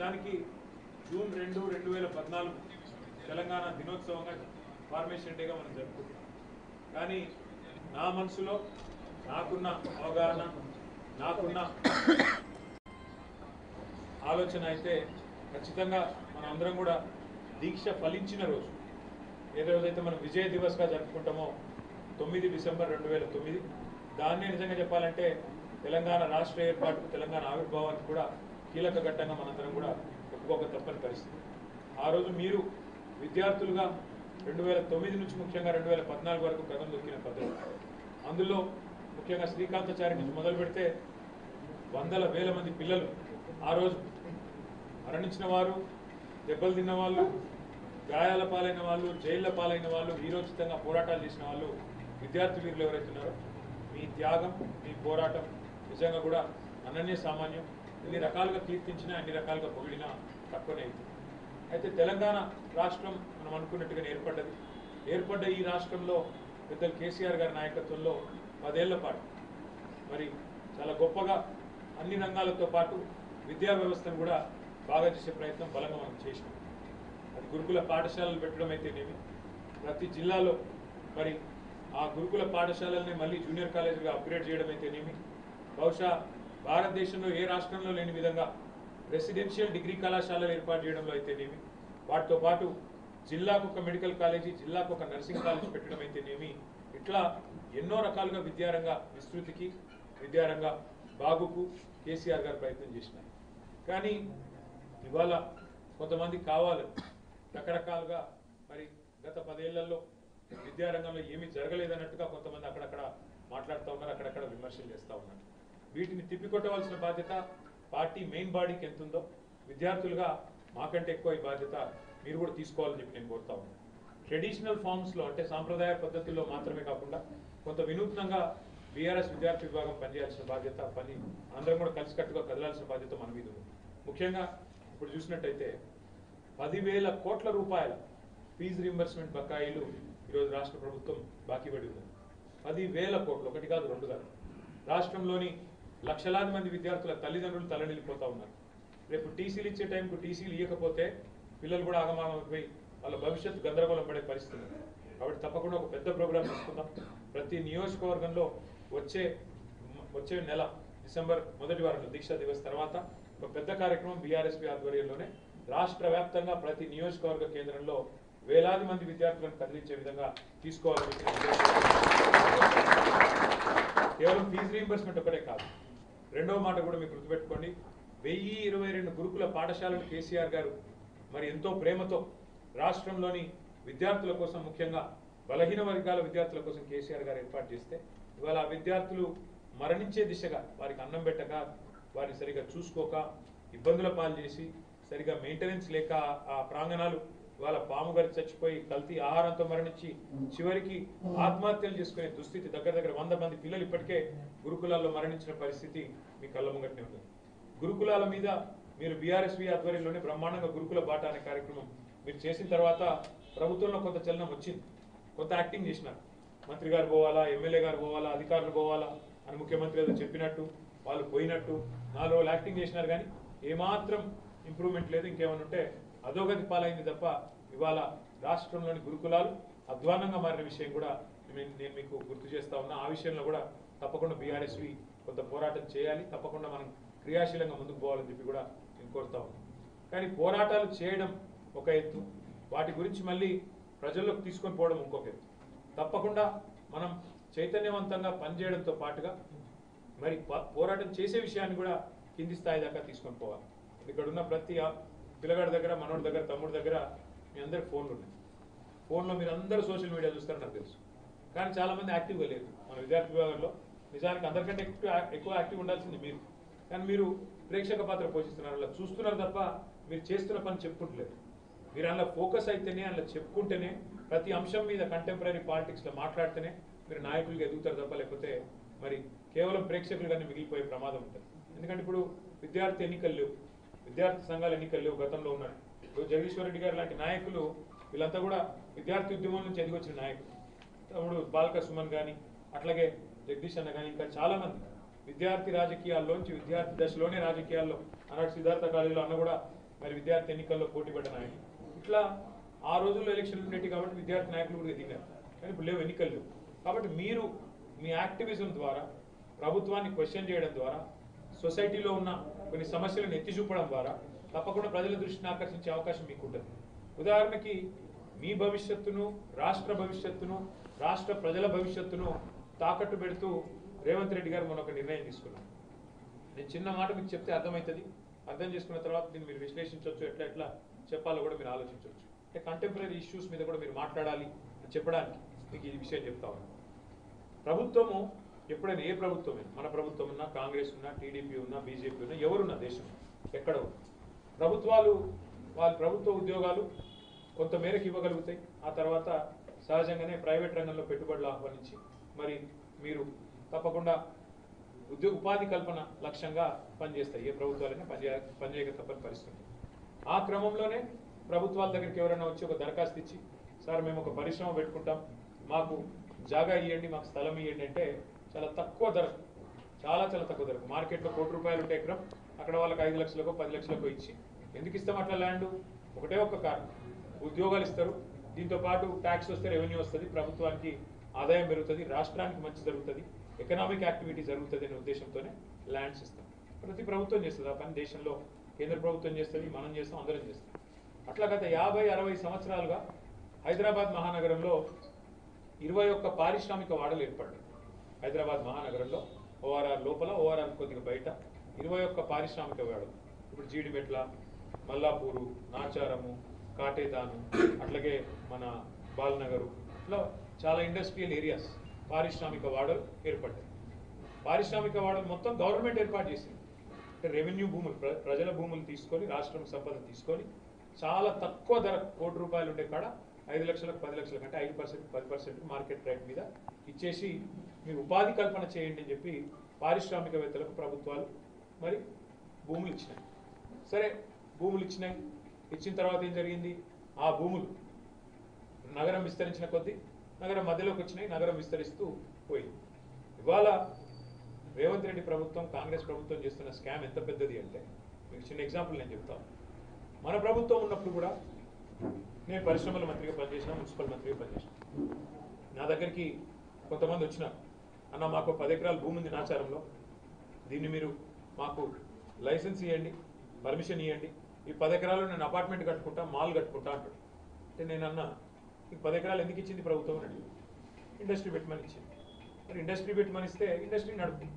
నిజానికి జూన్ 2, 2014 తెలంగాణ దినోత్సవంగా ఫార్మేషన్ డేగా మనం జరుపుకుంటున్నాం. కానీ నా మనసులో నాకున్న అవగాహన, నాకున్న ఆలోచన అయితే ఖచ్చితంగా మనం అందరం కూడా దీక్ష ఫలించిన రోజు ఏ రోజైతే మనం విజయ దివస్గా జరుపుకుంటామో 9 డిసెంబర్ 2009, దాన్నే నిజంగా చెప్పాలంటే తెలంగాణ రాష్ట్ర ఏర్పాటుకు, తెలంగాణ ఆవిర్భావానికి కూడా కీలక ఘట్టంగా మనందరం కూడా ఒప్పుకోక తప్పని పరిస్థితి. ఆ రోజు మీరు విద్యార్థులుగా 2009 నుంచి ముఖ్యంగా 2014 వరకు కథం దొక్కిన పద్ధతి, అందులో ముఖ్యంగా శ్రీకాంతాచారి నుంచి మొదలు పెడితే వందల వేల మంది పిల్లలు ఆ రోజు మరణించిన వారు, దెబ్బలు తిన్న వాళ్ళు, గాయాల పాలైన వాళ్ళు, జైళ్ల పాలైన వాళ్ళు, వీరోచితంగా పోరాటాలు చేసిన వాళ్ళు విద్యార్థి వీరులు ఎవరైతే ఉన్నారో మీ త్యాగం, మీ పోరాటం నిజంగా కూడా అనన్య సామాన్యం. ఎన్ని రకాలుగా కీర్తించినా, ఎన్ని రకాలుగా పొగిడినా తక్కువనే అవుతుంది. అయితే తెలంగాణ రాష్ట్రం మనం అనుకున్నట్టుగానే ఏర్పడ్డ ఈ రాష్ట్రంలో పెద్దలు కేసీఆర్ గారి నాయకత్వంలో 10 ఏళ్ల పాటు మరి చాలా గొప్పగా అన్ని రంగాలతో పాటు విద్యా వ్యవస్థను కూడా బాగా చేసే ప్రయత్నం బలంగా మనం చేసినాం. అది గురుకుల పాఠశాలలు పెట్టడం అయితేనేమి, ప్రతి జిల్లాలో మరి ఆ గురుకుల పాఠశాలల్ని మళ్ళీ జూనియర్ కాలేజీగా అప్గ్రేడ్ చేయడం అయితేనేమి, బహుశా భారతదేశంలో ఏ రాష్ట్రంలో లేని విధంగా రెసిడెన్షియల్ డిగ్రీ కళాశాలలు ఏర్పాటు చేయడంలో అయితేనేమి, వాటితో పాటు జిల్లాకు ఒక మెడికల్ కాలేజీ, జిల్లాకు ఒక నర్సింగ్ కాలేజీ పెట్టడం అయితేనేమి, ఇట్లా ఎన్నో రకాలుగా విద్యారంగ విస్తృతికి, విద్యారంగ బాగుకు కేసీఆర్ గారు ప్రయత్నం చేసినారు. కానీ ఇవాళ కొంతమంది కావాలని రకరకాలుగా మరి గత 10 ఏళ్లలో విద్యారంగంలో ఏమీ జరగలేదన్నట్టుగా కొంతమంది అక్కడక్కడ మాట్లాడుతూ ఉన్నారు, అక్కడక్కడ విమర్శలు చేస్తూ ఉన్నారు. వీటిని తిప్పికొట్టవలసిన బాధ్యత పార్టీ మెయిన్ బాడీకి ఎంత ఉందో విద్యార్థులుగా మాకంటే ఎక్కువ ఈ బాధ్యత మీరు కూడా తీసుకోవాలని చెప్పి నేను కోరుతా ఉన్నాను. ట్రెడిషనల్ ఫార్మ్స్లో అంటే సాంప్రదాయ పద్ధతుల్లో మాత్రమే కాకుండా కొంత వినూత్నంగా బీఆర్ఎస్ విద్యార్థి విభాగం పనిచేయాల్సిన బాధ్యత, అందరం కూడా కలిసికట్టుగా కదలాల్సిన బాధ్యత మన మీద ఉంది. ముఖ్యంగా ఇప్పుడు చూసినట్టయితే 10,000 కోట్ల రూపాయల ఫీజు రీంబర్స్మెంట్ బకాయిలు ఈరోజు రాష్ట్ర ప్రభుత్వం బాకీ పడి ఉంది. 10,000 కోట్లు, ఒకటి కాదు రెండు కాదు. రాష్ట్రంలోని లక్షలాది మంది విద్యార్థుల తల్లిదండ్రులు తలనిల్లిపోతూ ఉన్నారు. రేపు టీసీలు ఇచ్చే టైంకు టీసీలు ఇవ్వకపోతే పిల్లలు కూడా ఆగమాగమైపోయి వాళ్ళ భవిష్యత్తు గందరగోళం పడే పరిస్థితి ఉంది. కాబట్టి తప్పకుండా ఒక పెద్ద ప్రోగ్రాం తీసుకుందాం. ప్రతి నియోజకవర్గంలో వచ్చే నెల డిసెంబర్ మొదటి వారంలో దీక్షా దివస్ తర్వాత ఒక పెద్ద కార్యక్రమం బీఆర్ఎస్పీ ఆధ్వర్యంలోనే రాష్ట్ర వ్యాప్తంగా ప్రతి నియోజకవర్గ కేంద్రంలో వేలాది మంది విద్యార్థులను కదిలించే విధంగా తీసుకోవాలని కేవలం ఫీజు రీంబర్స్మెంట్ ఒకటే కాదు, రెండవ మాట కూడా మీరు గుర్తుపెట్టుకోండి. 1022 గురుకుల పాఠశాలలు కేసీఆర్ గారు మరి ఎంతో ప్రేమతో రాష్ట్రంలోని విద్యార్థుల కోసం, ముఖ్యంగా బలహీన వర్గాల విద్యార్థుల కోసం కేసీఆర్ గారు ఏర్పాటు చేస్తే ఇవాళ ఆ విద్యార్థులు మరణించే దిశగా, వారికి అన్నం పెట్టక, వారిని సరిగా చూసుకోక, ఇబ్బందుల పాలు చేసి, సరిగా మెయింటెనెన్స్ లేక ఆ ప్రాంగణాలు ఇవాళ పాము గారి చచ్చిపోయి కల్తీ ఆహారంతో మరణించి చివరికి ఆత్మహత్యలు చేసుకునే దుస్థితి, దగ్గర 100 మంది పిల్లలు ఇప్పటికే గురుకులాల్లో మరణించిన పరిస్థితి మీ కళ్ళ ముంగట్నే ఉంటుంది. గురుకులాల మీద మీరు బీఆర్ఎస్వి ఆధ్వర్యంలోనే బ్రహ్మాండంగా గురుకుల బాట అనే కార్యక్రమం మీరు చేసిన తర్వాత ప్రభుత్వంలో కొంత చలనం వచ్చింది, కొంత యాక్టింగ్ చేసినారు. మంత్రి గారు పోవాలా, ఎమ్మెల్యే గారు పోవాలా, అధికారులు పోవాలా అని ముఖ్యమంత్రి ఏదో చెప్పినట్టు వాళ్ళు పోయినట్టు 4 రోజులు యాక్టింగ్ చేసినారు. కానీ ఏమాత్రం ఇంప్రూవ్మెంట్ లేదు. ఇంకేమైనా ఉంటే అధోగతి పాలైంది తప్ప ఇవాళ రాష్ట్రంలోని గురుకులాలు అధ్వానంగా మారిన విషయం కూడా నేను మీకు గుర్తు చేస్తా ఉన్నా. ఆ విషయంలో కూడా తప్పకుండా బీఆర్ఎస్వి కొంత పోరాటం చేయాలి, తప్పకుండా మనం క్రియాశీలంగా ముందుకు పోవాలని చెప్పి కూడా నేను కోరుతా ఉన్నాను. కానీ పోరాటాలు చేయడం ఒక ఎత్తు, వాటి గురించి మళ్ళీ ప్రజల్లోకి తీసుకొని పోవడం ఇంకొక ఎత్తు. తప్పకుండా మనం చైతన్యవంతంగా పనిచేయడంతో పాటుగా మరి పోరాటం చేసే విషయాన్ని కూడా కింది స్థాయి దాకా తీసుకొని పోవాలి. ఇక్కడ ఉన్న ప్రతి పిల్లగాడి దగ్గర, మనోడి దగ్గర, తమ్ముడి దగ్గర మీ అందరికి ఫోన్లు ఉన్నాయి. ఫోన్లో మీరు అందరూ సోషల్ మీడియా చూస్తారని నాకు తెలుసు. కానీ చాలామంది యాక్టివ్గా లేదు మన విద్యార్థి విభాగంలో. నిజానికి అందరికంటే ఎక్కువ యాక్టివ్ ఉండాల్సింది మీరు. కానీ మీరు ప్రేక్షక పాత్ర పోషిస్తున్నారు, అలా చూస్తున్నారు తప్ప మీరు చేస్తున్న పని చెప్పుకుంటలేదు. మీరు అందులో ఫోకస్ అయితేనే, అందులో చెప్పుకుంటేనే, ప్రతి అంశం మీద కంటెంపరీ పాలిటిక్స్లో మాట్లాడితేనే మీరు నాయకులుగా ఎదుగుతారు తప్ప లేకపోతే మరి కేవలం ప్రేక్షకులుగానే మిగిలిపోయే ప్రమాదం ఉంటుంది. ఎందుకంటే ఇప్పుడు విద్యార్థి ఎన్నికలు లేవు, విద్యార్థి సంఘాల ఎన్నికలు లేవు, గతంలో ఉన్నారు. ఇప్పుడు జగదీశ్వర్ రెడ్డి గారు లాంటి నాయకులు వీళ్ళంతా కూడా విద్యార్థి ఉద్యమం నుంచి ఎదిగొచ్చిన నాయకులు. తమ్ముడు బాల్క సుమన్ కానీ, అట్లాగే జగదీష్ అన్న కానీ, ఇంకా చాలామంది విద్యార్థి రాజకీయాల్లోంచి, విద్యార్థి దశలోనే రాజకీయాల్లో, ఆనాడు సిద్ధార్థ కాలేజీలో అన్న కూడా మరి విద్యార్థి ఎన్నికల్లో పోటీపడ్డ నాయకులు. ఇట్లా ఆ రోజుల్లో ఎలక్షన్లు ఉండేవి కాబట్టి విద్యార్థి నాయకులు కూడా ఎదిగారు. కానీ ఇప్పుడు లేవు, ఎన్నికలు లేవు. కాబట్టి మీరు మీ యాక్టివిజం ద్వారా ప్రభుత్వాన్ని క్వశ్చన్ చేయడం ద్వారా సొసైటీలో ఉన్న కొన్ని సమస్యలను ఎత్తి చూపడం ద్వారా తప్పకుండా ప్రజల దృష్టిని ఆకర్షించే అవకాశం మీకు ఉంటుంది. ఉదాహరణకి మీ భవిష్యత్తును, రాష్ట్ర భవిష్యత్తును, రాష్ట్ర ప్రజల భవిష్యత్తును తాకట్టు పెడుతూ రేవంత్ రెడ్డి గారు మొన్న ఒక నిర్ణయం తీసుకున్నారు. నేను చిన్న మాట మీకు చెప్తే అర్థమవుతుంది. అర్థం చేసుకున్న తర్వాత దీన్ని మీరు విశ్లేషించవచ్చు, ఎట్లా ఎట్లా చెప్పాలో కూడా మీరు ఆలోచించవచ్చు. అంటే కంటెంపరీ ఇష్యూస్ మీద కూడా మీరు మాట్లాడాలి అని చెప్పడానికి మీకు ఈ విషయం చెప్తా ఉన్నాను. ప్రభుత్వము ఎప్పుడైనా ఏ ప్రభుత్వమైనా, మన ప్రభుత్వం ఉన్నా, కాంగ్రెస్ ఉన్నా, టీడీపీ ఉన్నా, బీజేపీ ఉన్నా, ఎవరున్నా దేశం ఎక్కడ ప్రభుత్వాలు వాళ్ళ ప్రభుత్వ ఉద్యోగాలు కొంత మేరకు ఇవ్వగలుగుతాయి. ఆ తర్వాత సహజంగానే ప్రైవేట్ రంగంలో పెట్టుబడులు ఆహ్వానించి మరి మీరు తప్పకుండా ఉపాధి కల్పన లక్ష్యంగా పనిచేస్తాయి. ఏ ప్రభుత్వాలైనా పనిచేయక తప్పని పరిస్థితి. ఆ క్రమంలోనే ప్రభుత్వాల దగ్గరికి ఎవరైనా వచ్చి ఒక దరఖాస్తు ఇచ్చి, సార్ మేము ఒక పరిశ్రమ పెట్టుకుంటాం, మాకు జాగా ఇవ్వండి, మాకు స్థలం ఇవ్వండి అంటే చాలా తక్కువ ధరకు, చాలా తక్కువ ధరకు, మార్కెట్లో ₹1,00,00,000 ఉంటే ఎకరం, అక్కడ వాళ్ళకి 5 లక్షలకో 10 లక్షలకో ఇచ్చి ఎందుకు ఇస్తాం అట్లా ల్యాండ్? ఒకటే ఒక్క కారణం, ఉద్యోగాలు ఇస్తారు, దీంతో పాటు ట్యాక్స్ వస్తే రెవెన్యూ వస్తుంది, ప్రభుత్వానికి ఆదాయం పెరుగుతుంది, రాష్ట్రానికి మంచి జరుగుతుంది, ఎకనామిక్ యాక్టివిటీ జరుగుతుంది అనే ఉద్దేశంతోనే ల్యాండ్స్ ఇస్తాం. ప్రతి ప్రభుత్వం చేస్తుంది ఆ పని. దేశంలో కేంద్ర ప్రభుత్వం చేస్తుంది, మనం చేస్తాం, అందరం చేస్తాం. అట్లా గత 50-60 సంవత్సరాలుగా హైదరాబాద్ మహానగరంలో 21 పారిశ్రామిక వాడలు ఏర్పడ్డాయి. హైదరాబాద్ మహానగరంలో ఓఆర్ఆర్ లోపల, ఓఆర్ఆర్ కొద్దిగా బయట 21 పారిశ్రామిక వాడలు. ఇప్పుడు జీడిమెట్ల, మల్లాపూరు, నాచారము, కాటేదాను, అట్లాగే మన బాలనగరు, ఇట్లా చాలా ఇండస్ట్రియల్ ఏరియాస్, పారిశ్రామిక వాడలు ఏర్పడ్డాయి. పారిశ్రామిక వాడలు మొత్తం గవర్నమెంట్ ఏర్పాటు చేసింది. అంటే రెవెన్యూ భూములు, ప్రజల భూములు తీసుకొని, రాష్ట్రం సంపద తీసుకొని చాలా తక్కువ ధర ₹1,00,00,000 ఉండే కాడ 5 లక్షలకు 10 లక్షలకు అంటే 5% 10% మార్కెట్ రేట్ మీద ఇచ్చేసి మీరు ఉపాధి కల్పన చేయండి అని చెప్పి పారిశ్రామికవేత్తలకు ప్రభుత్వాలు మరి భూములు ఇచ్చినాయి. సరే, భూములు ఇచ్చినాయి, ఇచ్చిన తర్వాత ఏం జరిగింది? ఆ భూములు నగరం విస్తరించిన కొద్దీ నగరం మధ్యలోకి వచ్చినాయి, నగరం విస్తరిస్తూ పోయింది. ఇవాళ రేవంత్ రెడ్డి ప్రభుత్వం, కాంగ్రెస్ ప్రభుత్వం చేస్తున్న స్కామ్ ఎంత పెద్దది అంటే మీకు చిన్న ఎగ్జాంపుల్ నేను చెప్తాను. మన ప్రభుత్వం ఉన్నప్పుడు కూడా నేను పరిశ్రమల మంత్రిగా పనిచేసిన, మున్సిపల్ మంత్రిగా పనిచేసిన. నా దగ్గరికి కొంతమంది వచ్చినారు, అన్న మాకు 10 ఎకరాల భూమి ఉంది నాచారంలో, దీన్ని మీరు మాకు లైసెన్స్ ఇవ్వండి, పర్మిషన్ ఇవ్వండి, ఈ 10 ఎకరాలు నేను అపార్ట్మెంట్ కట్టుకుంటా, మాల్ కట్టుకుంటా అంటాడు. అంటే నేను అన్నా, ఈ 10 ఎకరాలు ఎందుకు ఇచ్చింది ప్రభుత్వం అని అడిగి, ఇండస్ట్రీ పెట్టమని ఇచ్చింది. మరి ఇండస్ట్రీ పెట్టమని ఇస్తే ఇండస్ట్రీ నడుపుతుంది.